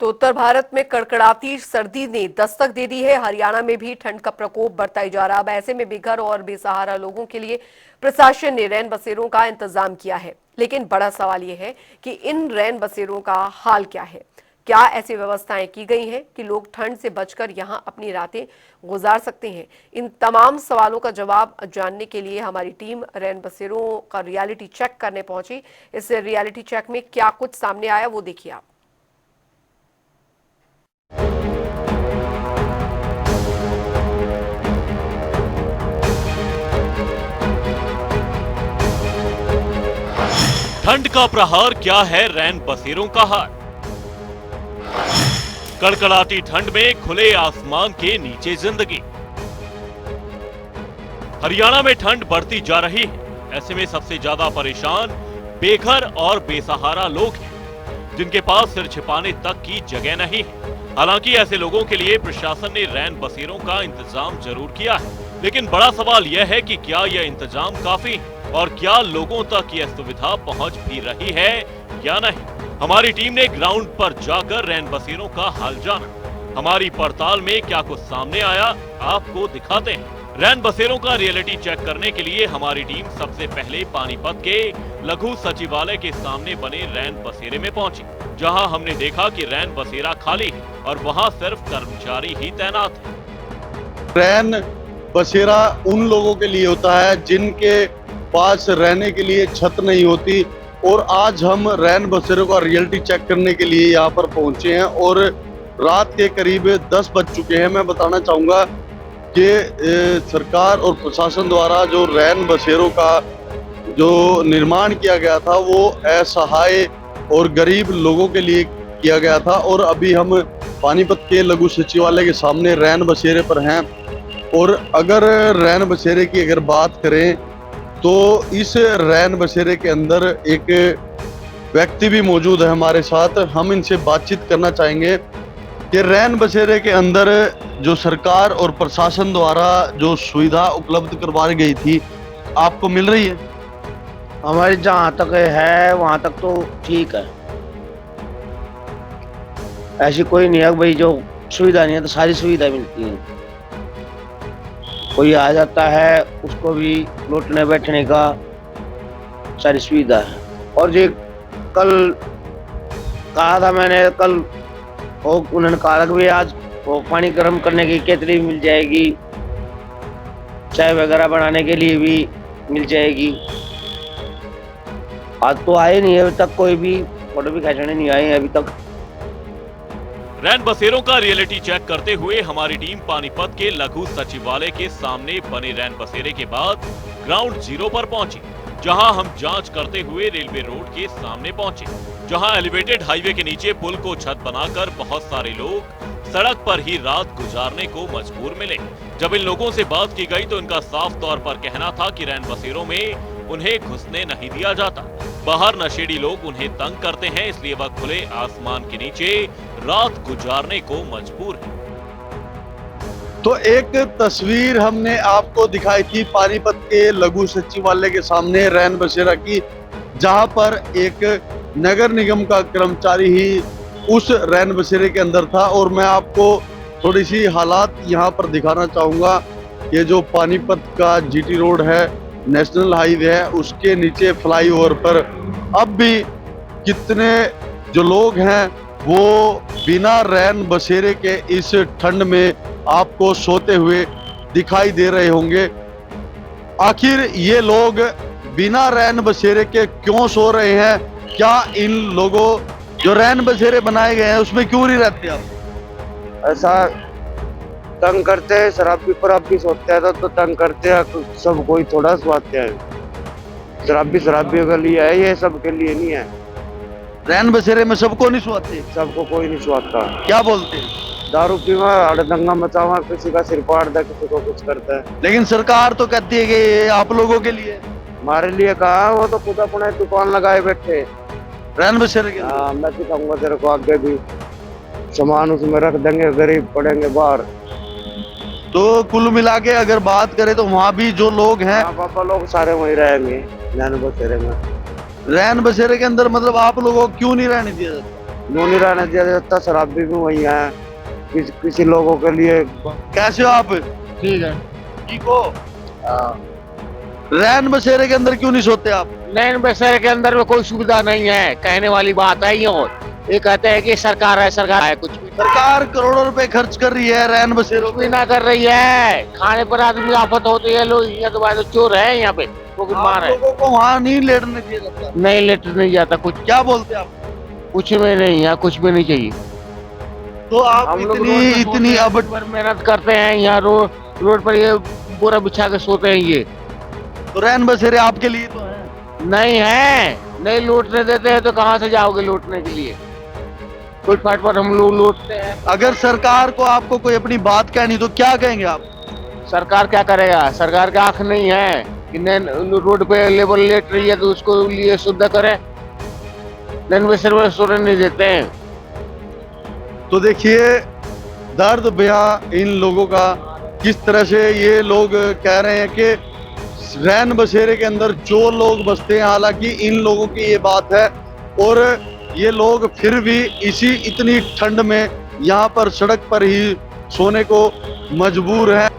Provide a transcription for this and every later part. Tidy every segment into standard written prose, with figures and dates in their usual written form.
तो उत्तर भारत में कड़कड़ाती सर्दी ने दस्तक दे दी है। हरियाणा में भी ठंड का प्रकोप बढ़ता ही जा रहा। अब ऐसे में बेघर और बेसहारा लोगों के लिए प्रशासन ने रैन बसेरों का इंतजाम किया है। लेकिन बड़ा सवाल यह है कि इन रैन बसेरों का हाल क्या है। क्या ऐसी व्यवस्थाएं की गई हैं कि लोग ठंड से बचकर यहां अपनी रातें गुजार सकते हैं? इन तमाम सवालों का जवाब जानने के लिए हमारी टीम रैन बसेरों का रियलिटी चेक करने पहुंची। इस रियलिटी चेक में क्या कुछ सामने आया वो देखिए आप। ठंड का प्रहार क्या है रैन बसेरों का हाल। कड़कड़ाती ठंड में खुले आसमान के नीचे जिंदगी। हरियाणा में ठंड बढ़ती जा रही है। ऐसे में सबसे ज्यादा परेशान बेघर और बेसहारा लोग हैं, जिनके पास सिर छिपाने तक की जगह नहीं है। हालांकि ऐसे लोगों के लिए प्रशासन ने रैन बसेरों का इंतजाम जरूर किया है, लेकिन बड़ा सवाल यह है कि क्या यह इंतजाम काफी है और क्या लोगों तक यह सुविधा पहुंच भी रही है या नहीं। हमारी टीम ने ग्राउंड पर जाकर रैन बसेरों का हाल जाना। हमारी पड़ताल में क्या कुछ सामने आया आपको दिखाते हैं। रैन बसेरों का रियलिटी चेक करने के लिए हमारी टीम सबसे पहले पानीपत के लघु सचिवालय के सामने बने रैन बसेरे में पहुंची, जहां हमने देखा कि रैन बसेरा खाली है और वहां सिर्फ कर्मचारी ही तैनात है। रैन बसेरा उन लोगों के लिए होता है जिनके पास रहने के लिए छत नहीं होती, और आज हम रैन बसेरों का रियलिटी चेक करने के लिए यहाँ पर पहुंचे हैं और रात के करीब 10 बज चुके हैं। मैं बताना चाहूँगा कि सरकार और प्रशासन द्वारा जो रैन बसेरों का जो निर्माण किया गया था वो असहाय और गरीब लोगों के लिए किया गया था, और अभी हम पानीपत के लघु सचिवालय के सामने रैन बसेरे पर हैं। और अगर रैन बसेरे की अगर बात करें तो इस रैन बसेरे के अंदर एक व्यक्ति भी मौजूद है हमारे साथ। हम इनसे बातचीत करना चाहेंगे कि रैन बसेरे के अंदर जो सरकार और प्रशासन द्वारा जो सुविधा उपलब्ध करवाई गई थी आपको मिल रही है? हमारी जहाँ तक है वहाँ तक तो ठीक है। ऐसी कोई नहीं है भाई जो सुविधा नहीं है, तो सारी सुविधा मिलती है। कोई आ जाता है उसको भी लौटने बैठने का सारी सुविधा है। और ये कल कहा था मैंने, कल उन्होंने कहा कि आज वो पानी गर्म करने की केतली मिल जाएगी, चाय वगैरह बनाने के लिए भी मिल जाएगी। आज तो आए नहीं है अभी तक, कोई भी फोटो भी खींचने नहीं आए हैं अभी तक। रैन बसेरों का रियलिटी चेक करते हुए हमारी टीम पानीपत के लघु सचिवालय के सामने बने रैन बसेरे के बाद ग्राउंड जीरो पर पहुंची, जहां हम जांच करते हुए रेलवे रोड के सामने पहुंचे, जहां एलिवेटेड हाईवे के नीचे पुल को छत बनाकर बहुत सारे लोग सड़क पर ही रात गुजारने को मजबूर मिले। जब इन लोगों से बात की गई तो इनका साफ तौर पर कहना था कि रैन बसेरों में उन्हें घुसने नहीं दिया जाता। बाहर नशेड़ी लोग उन्हें तंग करते हैं, इसलिए वह खुले आसमान के नीचे रात गुजारने को मजबूर है। तो एक तस्वीर हमने आपको दिखाई थी पानीपत के लघु सचिवालय के सामने रैन बसेरा की, जहां पर एक नगर निगम का कर्मचारी ही उस रैन बसेरे के अंदर था। और मैं आपको थोड़ी सी हालात यहां पर दिखाना चाहूंगा। ये जो पानीपत का जीटी रोड है, नेशनल हाईवे है, उसके नीचे फ्लाईओवर पर अब भी कितने जो लोग हैं वो बिना रैन बसेरे के इस ठंड में आपको सोते हुए दिखाई दे रहे होंगे। आखिर ये लोग बिना रैन बसेरे के क्यों सो रहे हैं? क्या इन लोगों जो रैन बसेरे बनाए गए हैं उसमें क्यों नहीं रहते आप? ऐसा तंग करते हैं, शराबी पर आप भी सोते हैं तो तंग करते हैं, तो सब कोई थोड़ा स्वाते हैं। शराबियों के लिए है, ये सब के लिए नहीं है। रैन बसेरे में सबको नहीं सुहाते? सबको कोई नहीं स्वाता। क्या बोलते हैं? दारू पीवा, हड़दंगा मचावा, किसी का सिर फाड़ दे, किसी को कुछ करता है। लेकिन सरकार तो कहती है कि ये आप लोगों के लिए। हमारे लिए कहा, वो तो खुद अपने दुकान लगाए बैठे रैन बसेरे के। हाँ, मैं दिखाऊंगा तेरे को आगे भी, सामान उसमें रख देंगे, गरीब पड़ेंगे बाहर। तो कुल मिला के अगर बात करें तो वहाँ भी जो लोग हैं, पापा लोग सारे वहीं रहेंगे रैन बसेरे में। रैन बसेरे के अंदर मतलब आप लोगों को क्यों नहीं रहने दिया जाता? नहीं रहने दिया जाता, शराबी भी वही है किसी लोगों के लिए। कैसे हो आप? ठीक है। ठीक हो? रैन बसेरे के अंदर क्यों नहीं सोते आप? नैन बसेरे के अंदर में कोई सुविधा नहीं है, कहने वाली बात है। ये कहते हैं कि सरकार है, सरकार है, कुछ भी सरकार करोड़ों रुपए खर्च कर रही है रैन बसेरों भी ना कर रही है। खाने पर आदमी आफत होती है। लोग यहाँ तो चोर है, यहाँ पे वो मार है। लोगों को वहाँ नहीं लेटने दिया जाता। नहीं लेट नहीं जाता कुछ। क्या बोलते हैं आप? कुछ में नहीं, यहाँ कुछ भी नहीं चाहिए। तो आप हम लोग इतनी अब पर मेहनत करते हैं, यहाँ रोड पर ये पूरा बिछा के सोते हैं। ये तो रैन बसेरे आपके लिए तो है। नहीं है, नहीं लूटने देते हैं तो कहाँ से जाओगे लूटने के लिए? कुछ फाट पर हम लोग लूटते हैं। अगर सरकार को आपको कोई अपनी बात कहनी तो क्या कहेंगे आप? सरकार क्या करेगा? सरकार की आंख नहीं है कि नैन रोड पे लेबर लेट रही है तो उसको लिए शुद्ध करे। नैन बसेरे सोने नहीं देते हैं। तो देखिए दर्द बयां इन लोगों का, किस तरह से ये लोग कह रहे हैं कि रैन बसेरे के अंदर जो लोग बसते हैं, हालांकि इन लोगों की ये बात है और ये लोग फिर भी इतनी ठंड में यहाँ पर सड़क पर ही सोने को मजबूर हैं।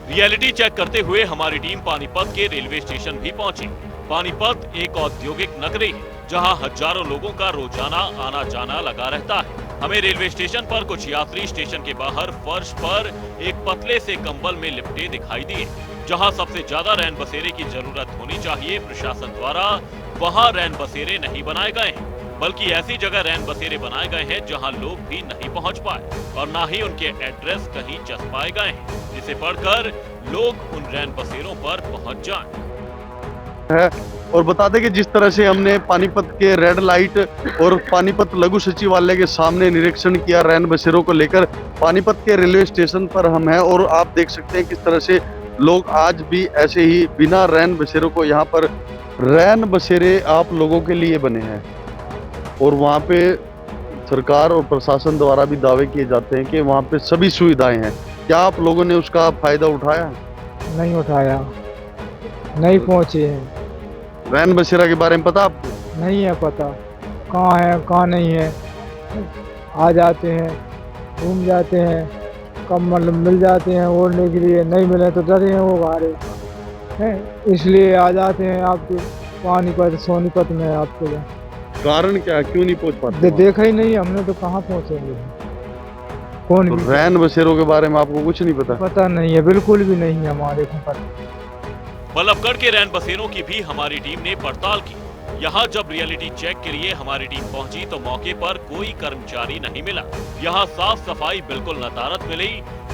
रियलिटी चेक करते हुए हमारी टीम पानीपत के रेलवे स्टेशन भी पहुंची। पानीपत एक औद्योगिक नगरी है जहां हजारों लोगों का रोजाना आना जाना लगा रहता है। हमें रेलवे स्टेशन पर कुछ यात्री स्टेशन के बाहर फर्श पर एक पतले से कंबल में लिपटे दिखाई दिए। जहां सबसे ज्यादा रैन बसेरे की जरूरत होनी चाहिए, प्रशासन द्वारा वहां रैन बसेरे नहीं बनाए गए हैं, बल्कि ऐसी जगह रैन बसेरे बनाए गए हैं जहां लोग भी नहीं पहुंच पाए और ना ही उनके एड्रेस कहीं चस्पाए गए हैं जिसे पढ़कर लोग उन रैन बसेरों पर पहुंच जाएं। है और बता दें कि जिस तरह से हमने पानीपत के रेड लाइट और पानीपत लघु सचिवालय के सामने निरीक्षण किया रैन बसेरों को लेकर, पानीपत के रेलवे स्टेशन पर हम हैं और आप देख सकते हैं किस तरह से लोग आज भी ऐसे ही बिना रैन बसेरों को, यहाँ पर रैन बसेरे आप लोगों के लिए बने हैं और वहाँ पे सरकार और प्रशासन द्वारा भी दावे किए जाते हैं कि वहाँ पे सभी सुविधाएं हैं। क्या आप लोगों ने उसका फायदा उठाया? नहीं उठाया, नहीं पहुँचे हैं। रैन बसेरा के बारे में पता आपको? नहीं है पता, कहाँ है कहाँ नहीं है। आ जाते हैं, घूम जाते हैं, कम मतलब मिल जाते हैं ओढ़ने के लिए, नहीं मिले तो डरे हैं वो बाहर हैं, इसलिए आ जाते हैं। आपके पानीपत सोनीपत में आपके कारण क्या, क्यों नहीं पहुंच पाते? देखा ही नहीं हमने, तो कहाँ पहुँचेंगे? कौन तो भी रैन बसेरों के बारे में आपको कुछ नहीं पता? पता नहीं है, बिल्कुल भी नहीं है हमारे को पता। बल्लभगढ़ के रैन बसेरों की भी हमारी टीम ने पड़ताल की। यहाँ जब रियलिटी चेक के लिए हमारी टीम पहुंची तो मौके पर कोई कर्मचारी नहीं मिला। यहाँ साफ सफाई बिल्कुल नदारद मिली,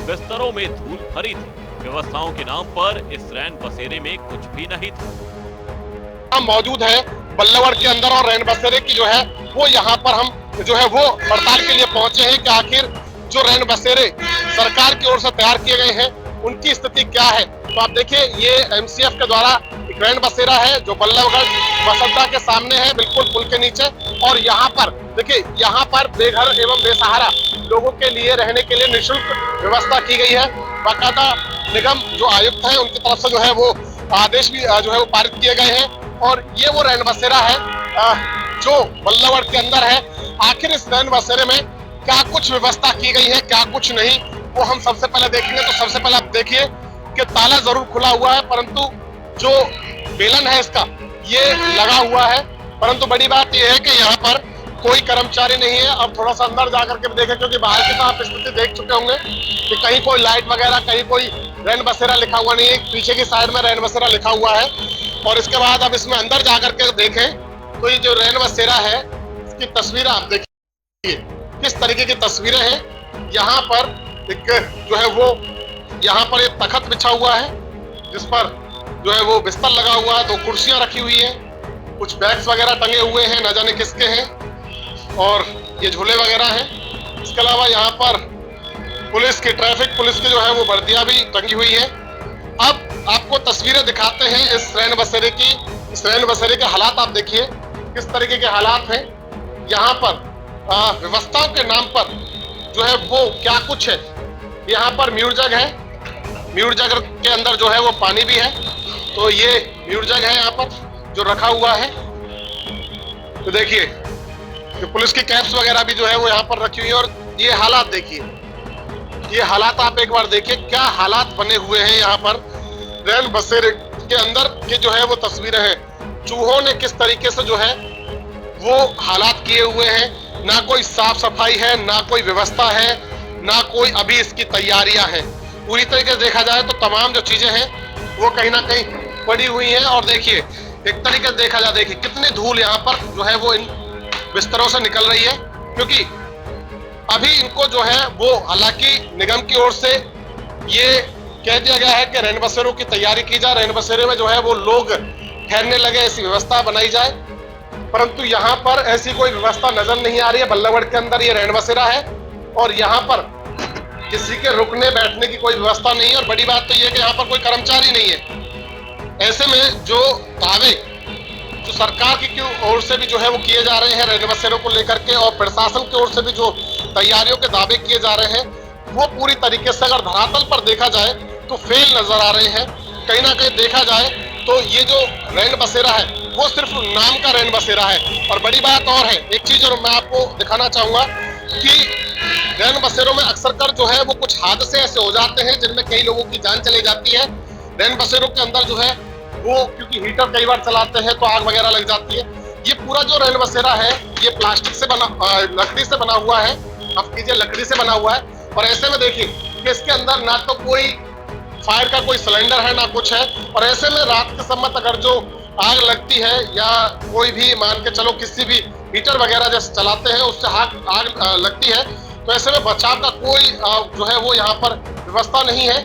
बिस्तरों में धूल भरी थी। व्यवस्थाओं के नाम पर इस रैन बसेरे में कुछ भी नहीं था। मौजूद है बल्लभगढ़ के अंदर और रैन बसेरे की जो है वो यहाँ पर हम जो है वो पड़ताल के लिए पहुंचे हैं कि आखिर जो रैन बसेरे सरकार की ओर से तैयार किए गए हैं उनकी स्थिति क्या है। तो आप देखिए ये एमसीएफ के द्वारा एक रैन बसेरा है जो बल्लभगढ़ बस अड्डा के सामने है, बिल्कुल पुल के नीचे। और यहाँ पर देखिए, यहाँ पर बेघर एवं बेसहारा लोगों के लिए रहने के लिए निःशुल्क व्यवस्था की गई है। बाकायदा निगम जो आयुक्त है उनकी तरफ से जो है वो आदेश भी जो है वो पारित किए गए हैं। और ये वो रैन बसेरा है जो बल्लभगढ़ के अंदर है। आखिर इस रैन बसेरे में क्या कुछ व्यवस्था की गई है, क्या कुछ नहीं, वो हम सबसे पहले देखेंगे। तो सबसे पहले आप देखिए कि ताला जरूर खुला हुआ है, परंतु जो बेलन है इसका ये लगा हुआ है। परंतु बड़ी बात यह है कि यहाँ पर कोई कर्मचारी नहीं है। अब थोड़ा सा अंदर जाकर के देखें, क्योंकि बाहर की तो आप स्थिति देख चुके होंगे कि कहीं कोई लाइट वगैरह, कहीं कोई रैन बसेरा लिखा हुआ नहीं है। पीछे की साइड में रैन बसेरा लिखा हुआ है। और इसके बाद अब इसमें अंदर जाकर के देखें तो ये जो रैन बसेरा है इसकी तस्वीरें आप देखिए किस तरीके की तस्वीरें हैं। यहाँ पर एक जो है वो यहाँ पर एक तख्त बिछा हुआ है जिस पर जो है वो बिस्तर लगा हुआ है, 2 कुर्सियां रखी हुई है, कुछ बैग्स वगैरह टंगे हुए हैं, न जाने किसके हैं, और ये झूले वगैरह हैं। इसके अलावा यहाँ पर पुलिस की, ट्रैफिक पुलिस की जो है वो वर्दियां भी टंगी हुई है। अब आपको तस्वीरें दिखाते हैं इस रैन बसेरे की। इस रैन बसेरे के हालात आप देखिए किस तरीके के हालात हैं। यहाँ पर व्यवस्थाओं के नाम पर जो है वो क्या कुछ है। यहाँ पर म्यूर जग है, म्यूर जग के अंदर जो है वो पानी भी है। तो ये म्यूर जग है यहाँ पर जो रखा हुआ है। तो देखिए कि पुलिस की कैप्स वगैरह भी जो है वो यहाँ पर रखी हुई है। और ये हालात देखिए, ये हालात आप एक बार देखिए, क्या हालात बने हुए हैं यहाँ पर रैन बसेरे के अंदर की जो है वो तस्वीरें हैं। चूहों ने किस तरीके से जो है वो हालात किए हुए हैं। ना कोई साफ सफाई है, ना कोई व्यवस्था है, ना कोई अभी इसकी तैयारियां हैं। पूरी तरीके से देखा जाए तो तमाम जो चीजें हैं वो कहीं ना कहीं पड़ी हुई हैं। और देखिए एक तरीके से देखा जाए, देखिए कितनी धूल यहाँ पर जो है वो इन बिस्तरों से निकल रही है, क्योंकि अभी इनको जो है वो हालांकि निगम की ओर से ये कह दिया गया है कि रैन बसेरों की तैयारी की जाए, रैन बसेरे में जो है वो लोग ठहरने लगे, ऐसी व्यवस्था बनाई जाए, परंतु यहाँ पर ऐसी कोई व्यवस्था नजर नहीं आ रही है। बल्लभगढ़ के अंदर ये रैन बसेरा है और यहाँ पर किसी के रुकने बैठने की कोई व्यवस्था नहीं है। और बड़ी बात तो ये है कि यहाँ पर कोई कर्मचारी नहीं है। ऐसे में जो दावे जो सरकार की ओर से भी जो है वो किए जा रहे हैं रैन बसेरों को लेकर के, और प्रशासन की ओर से भी जो तैयारियों के दावे किए जा रहे हैं, वो पूरी तरीके से अगर धरातल पर देखा जाए तो फेल नजर आ रहे हैं। कहीं ना कहीं देखा जाए तो ये जो रैन बसेरा है वो सिर्फ नाम का रैन बसेरा है। और बड़ी बात और है, एक चीज और मैं आपको दिखाना चाहूंगा कि रैन बसेरों में अक्सर कर जो है वो कुछ हादसे ऐसे हो जाते हैं जिनमें कई लोगों की जान चली जाती है। रैन बसेरों के अंदर जो है वो क्योंकि हीटर कई बार चलाते हैं तो आग वगैरह लग जाती है। ये पूरा जो रैन बसेरा है ये प्लास्टिक से बना, लकड़ी से बना हुआ है, अब कीजिए लकड़ी से बना हुआ है। और ऐसे में देखिए कि इसके अंदर ना तो कोई फायर का कोई सिलेंडर है ना कुछ है। और ऐसे में रात के समय अगर जो आग लगती है या कोई भी मान के चलो किसी भी हीटर वगैरह जैसे चलाते हैं उससे आग लगती है, तो ऐसे में बचाव का कोई जो है वो यहाँ पर व्यवस्था नहीं है।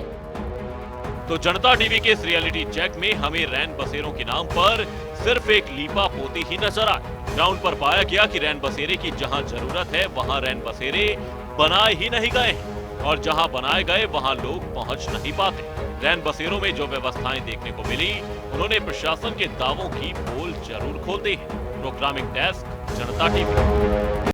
तो जनता टीवी के इस रियलिटी चेक में हमें रैन बसेरों के नाम पर सिर्फ एक लीपा पोती ही नजर आई। ग्राउंड पर पाया गया कि रैन बसेरे की जहां जरूरत है वहां रैन बसेरे बनाए ही नहीं गए हैं, और जहां बनाए गए वहां लोग पहुंच नहीं पाते। रैन बसेरों में जो व्यवस्थाएं देखने को मिली, उन्होंने प्रशासन के दावों की पोल जरूर खोल दी है। प्रोग्रामिंग डेस्क, जनता टीवी।